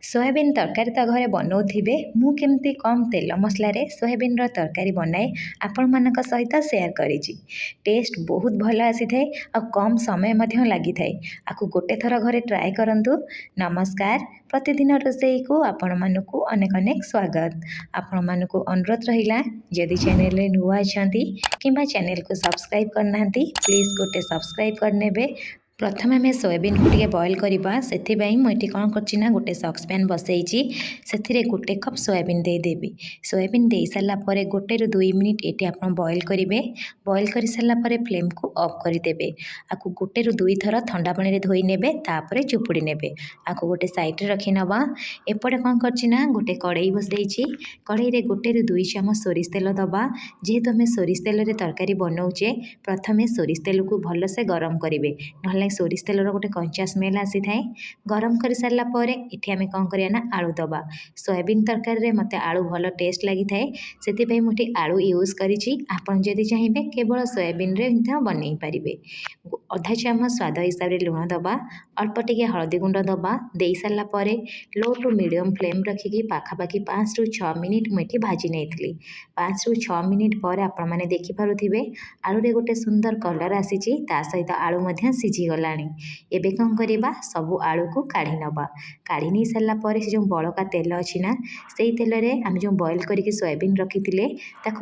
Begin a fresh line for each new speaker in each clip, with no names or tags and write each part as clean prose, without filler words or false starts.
Soybean तरकारी तो घरे बनाऊे मु केमती कम तेल मसलार सोयाबीन तरकारी बनाए आपण मान सहित सेयार करी टेस्ट बहुत भल आसी थाए आ कम समय लगी थाए आपको गोटे थर घरे ट्राए करंतु। नमस्कार, प्रतिदिन रोसई को आपण मानकु अनेक अनेक स्वागत। आपण मानकु अनुरोध रहिला जदि चैनल रे नुआ अछंती किंबा चैनल को सब्सक्राइब करना प्लीज गोटे सब्सक्राइब करनेबे। प्रथम आम सोयाबीन को टे बॉयल करवा से मुझे कौन कर गोटे सॉक्स पैन बसई से गोटे कप सोयाबीन देदेवी। सोयाबीन दे सारापर गोटे रु 2 मिनिट ये आप बॉयल करेंगे। बॉयल कर सारापर फ्लेम को ऑफ करदे। आपको गोटे रु 2 थर ठंडा पानी में धोई ने चुपुड़ी ने आपको गोटे साइड रखी नवा। एपटे कौन करना गोटे कड़ई बसई कड़ई गोटे रु 2 चामच सोरिष तेल दबा। जेहेतु आम सोरिष तेल तरकारी बनाऊे प्रथम सोरिष तेल को भलसे गरम करेंगे ना सोरिष तेलर गोटे कंचा स्मेल आसी थाए। गरम कर सारापर ये आम कौन करना आलू दबा। सोयाबीन तरकारी मत आलू भल टेस्ट लगी थाए से मुझे आलू यूज करी। आपड़ जदि चाहिए केवल सोयाबीन बनई पारे। अधा चामच स्वाद हिसाब से लुण दबा। अल्प टिके हलदी गुंड दबा। दे सारापर लो टू मीडियम फ्लेम रखिकी पाखापाखि 5 रु 6 मिनिट मुझे भाजी नहीं। 5 रु 6 मिनिट पर आपण मैंने देखिपे आलू रे गोटे सुंदर कलर आसी सहित आलू सीझीगला। एबे कौन करवा सबू आलू को काढ़ी नवा। काढ़ी नहीं सारापर से जो बड़का तेल अच्छी ना से तेल रे आम जो बॉयल करके सोयाबीन रखी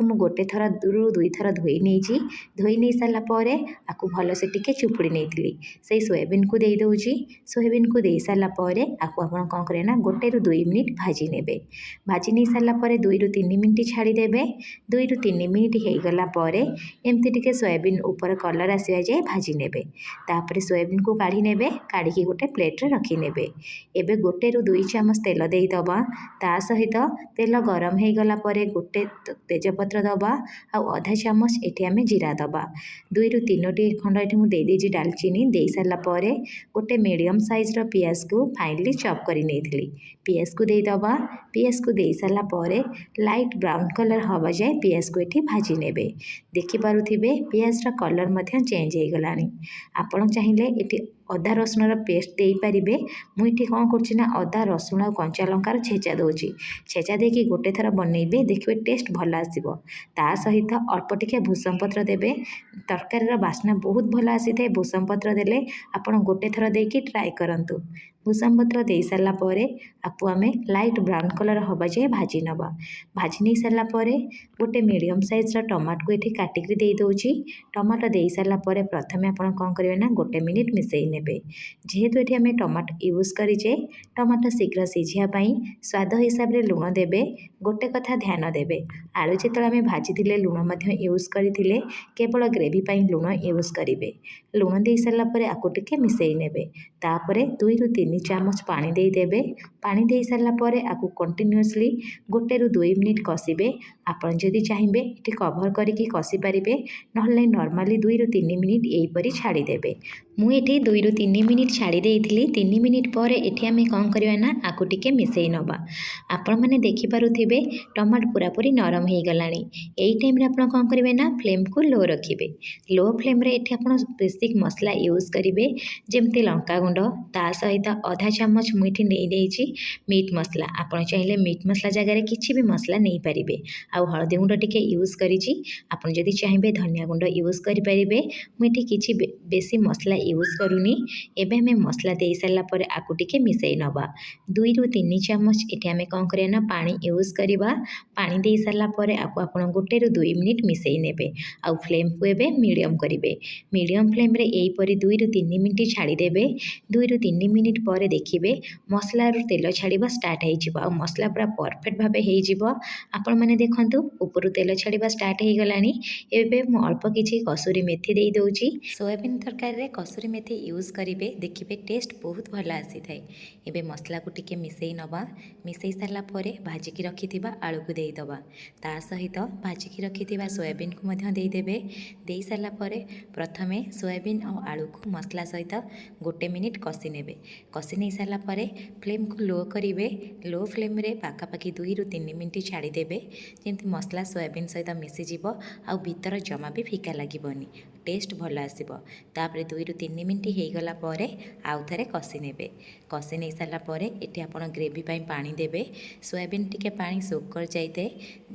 मु गोटे थर रु 2 थर धोई नहीं। धोई नहीं सारापर आपको भलसे टिके चुपुड़ी नहीं से सोयाबीन को दे दूची। सोयाबीन को दे सारापर आपको आप कौन करना गोटे रु 2 मिनिट भाजी ने। भाजी नहीं सारापर 2 रु 3 मिनिट छाड़ीदेवे। 2 रु 3 मिनिट हो गलापर एमती टिके सोयाबीन ऊपर कलर आसवा जाए भाजी ने। तापर सोयाबीन को काढ़ी ने काढ़ी गोटे प्लेट रे रखी ने। एबे गोटे रु 2 चामच तेल दे दबा। ता सहित तेल गरम हो गलापर गोटे तेजपत्र दबा आ आधा चामच ये आम जीरा दबा। 2 रु 3 खंड ये मुझे देदेजी डालचीनी दे सारापर गोटे मीडियम साइज पियाज को फाइनली चॉप कर नहीं। पियाज को दे दबा। पियाज को दे सारापर लाइट ब्राउन कलर हवा जाए पियाज को ये भाजी ने। देखिपे पियाज कलर चेंज हो गला। आपण चाहिए ये अदा रसुण पेस्ट दे पारे। मुझे कौन करना अदा रसुण और कंचा लंकार छेचा दूची। छेचा देकी गोटे थर बनइबे देखिए टेस्ट भल आसो। ता सहित अल्प टिके भूसम पत्र देवे। तरकारी बास्ना बहुत भल आसी थाए। भूसम पत्र देले आपण गोटे थर देकी ट्राए करंतु। भूसम पत्र दे सारापर आपको आम लाइट ब्राउन कलर हवा जाए भाजी नवा। भाजी नहीं सारापर गोटे मीडियम साइज टमाटो को ये काटिक दे दूची। टमाटो दे सारापर प्रथम आप कौन करेंगे ना गोटे मिनिट मिसई ने। जेहेतु ये आम टमाटो यूज करें टमाटो शीघ्र सीझापी स्वाद हिसाब से लुण देवे। गोटे कथा ध्यान देवे आलू जो आम भाजी लुण यूज करते केवल ग्रेवी लुण यूज करेंगे। लुण दे सारापर आपको टिके मिसई ने। तापर 2 रु 3 चामच पानी देदेवे। पानी दे सारापर आपको कंटिन्यूअसली गोटे रु 2 मिनिट कषिबे। आपन जदि चाहिए ये कभर करके कषि पारे ना नॉर्मली 2 रु 3 मिनिट यहीपरी छाड़ीदेवे। मुझे 2 रु 3 मिनिट छाड़ी 3 मिनिट पर ये आम कौन करवा ना आपको टिके मिसई नवा। आपण मैंने देखिपे टमाटो पूरापूरी नरम हो गला। यही टाइम आप कौन करेंगे ना फ्लेम को लो रखिए। लो फ्लेम रे ये आप बेसिक मसला यूज करेंगे जमती लंका गुंड ता सहित आधा चामच मुझे नहीं मीट मसला। आप चाहिए मीट मसला जगह किसी भी मसला नहीं पारे। आउ हलदी गुंड टिके यूज करी। आप जदि चाहिए धनिया गुंड यूज करेंगे। मुझे किसी बेसी मसला यूज करूनी। एबे हमें मसला दे सारापर आपको टिके मिसई नवा। 2 रु 3 चामच ये आम कौन करना पानी यूज करवा। पानी दे सारापर आपको आप गोटे रु 2 मिनिट मिसई ने। आउ फ्लेम को एबे मीडियम करेंगे। मीडियम फ्लेम रे यहीपरी 2 रु 3 मिनिट छाड़ीदेवे। 2 रु 3 मिनिट पर देखिए मसला तेल छाड़ा स्टार्ट हो मसला पूरा परफेक्ट भाव हो। आपण मैंने देखु ऊपर तेल छाड़ा स्टार्ट हो गला। एवं अल्प किसी कसूरी मेथी दे दूची। सोयाबीन तरकारी कसूरी मेथी यूज करेंगे देखिए टेस्ट बहुत भल आसी थाए। एबे मसला को टिके मिसई नवा। मिसई सारापर भाजिकी रखि आलू को दे दबा। ता सहित भाजिकी रखि सोयाबीन को देदेवे। दे सारापर प्रथमे सोयाबीन और आलू को मसला सहित गोटे मिनिट कषि ने। कषि नहीं सारापर फ्लेम को लो करेंगे। लो फ्लेम रे पाखापाखि 2 रु 3 मिनिट छाड़ीदेवे जमी मसला सोयाबीन सहित मिसीज आ भीतर जमा भी फिका लगनी। टेस्ट भल आसिब। तापर 2 ରୁ 3 मिनिट ହେଇଗଲା ପରେ आउ थरे कषि नेबे। कषि नहीं सारा पर एटी आपण ग्रेवी पाई पानी देबे। सोयाबीन टिके पानी सोक कर जाइते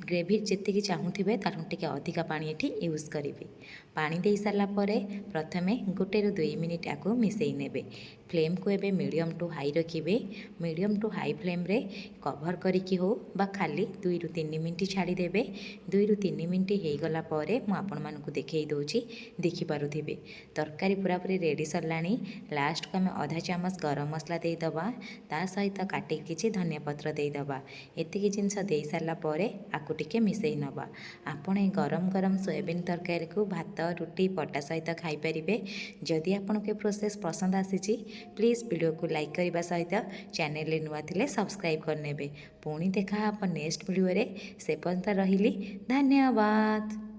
ग्रेवी जेतिकी चाहूथिबे ताठू टिके अधिका पानी एठी यूज करिवे। पानी दे सारा पर प्रथमे 1 ରୁ 2 मिनिट आकु मिसेई नेबे। फ्लेम को एबे मीडियम टू हाई रखिबे। मीडियम टू हाई फ्लेम रे कवर करिकी हो बा खाली 2 ରୁ 3 मिनिट छाड़ी देबे। 2 ରୁ 3 मिनिट ହେଇଗଲା ପରେ ମୁଁ ଆପଣମାନଙ୍କୁ ଦେଖେଇ ଦଉଛି ଦେଖିପାରୁଥିବେ ତରକାରୀ ପୁରାପୁରି ରେଡ଼ି ସରିଲାଣି। ଲାଷ୍ଟକୁ ଆମେ ଅଧା ଚାମଚ ଗରମ ମସଲା ଦେଇଦେବା, ତା ସହିତ କାଟିକି କିଛି ଧନିଆ ପତ୍ର ଦେଇଦେବା। ଏତିକି ଜିନିଷ ଦେଇ ସାରିଲା ପରେ ଆକୁ ଟିକେ ମିଶାଇ ନେବା। ଆପଣ ଏ ଗରମ ଗରମ ସୋୟାବିନ୍ ତରକାରୀକୁ ଭାତ ରୁଟି ପଟା ସହିତ ଖାଇପାରିବେ। ଯଦି ଆପଣଙ୍କୁ ଏ ପ୍ରୋସେସ୍ ପସନ୍ଦ ଆସିଛି ପ୍ଲିଜ୍ ଭିଡ଼ିଓକୁ ଲାଇକ୍ କରିବା ସହିତ ଚ୍ୟାନେଲରେ ନୂଆ ଥିଲେ ସବସ୍କ୍ରାଇବ୍ କରିନେବେ। ପୁଣି ଦେଖା ହେବ ନେକ୍ସଟ ଭିଡ଼ିଓରେ। ସେ ପର୍ଯ୍ୟନ୍ତ ରହିଲି, ଧନ୍ୟବାଦ।